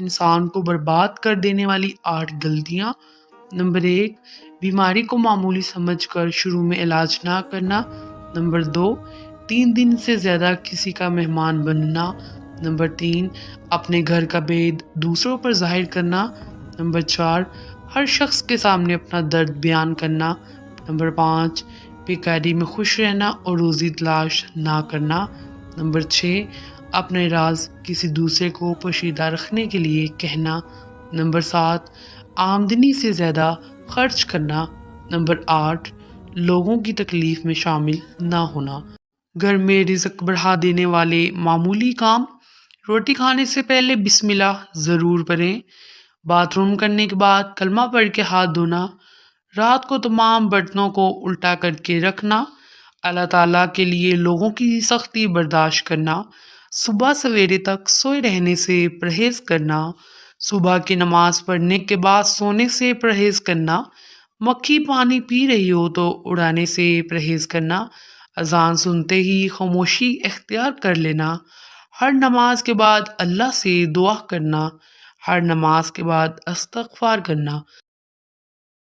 انسان کو برباد کر دینے والی 8 غلطیاں۔ نمبر 1، بیماری کو معمولی سمجھ کر شروع میں علاج نہ کرنا۔ نمبر 2، 3 دن سے زیادہ کسی کا مہمان بننا۔ نمبر 3، اپنے گھر کا بید دوسروں پر ظاہر کرنا۔ نمبر 4، ہر شخص کے سامنے اپنا درد بیان کرنا۔ نمبر 5، بیکاری میں خوش رہنا اور روزی تلاش نہ کرنا۔ نمبر 6، اپنے راز کسی دوسرے کو پوشیدہ رکھنے کے لیے کہنا۔ نمبر 7، آمدنی سے زیادہ خرچ کرنا۔ نمبر 8، لوگوں کی تکلیف میں شامل نہ ہونا۔ گھر میں رزق بڑھا دینے والے معمولی کام: روٹی کھانے سے پہلے بسم اللہ ضرور پڑھیں۔ باتھ روم کرنے کے بعد کلمہ پڑھ کے ہاتھ دھونا۔ رات کو تمام برتنوں کو الٹا کر کے رکھنا۔ اللہ تعالیٰ کے لیے لوگوں کی سختی برداشت کرنا۔ صبح سویرے تک سوئے رہنے سے پرہیز کرنا۔ صبح کی نماز پڑھنے کے بعد سونے سے پرہیز کرنا۔ مکھی پانی پی رہی ہو تو اڑانے سے پرہیز کرنا۔ اذان سنتے ہی خاموشی اختیار کر لینا۔ ہر نماز کے بعد اللہ سے دعا کرنا۔ ہر نماز کے بعد استغفار کرنا۔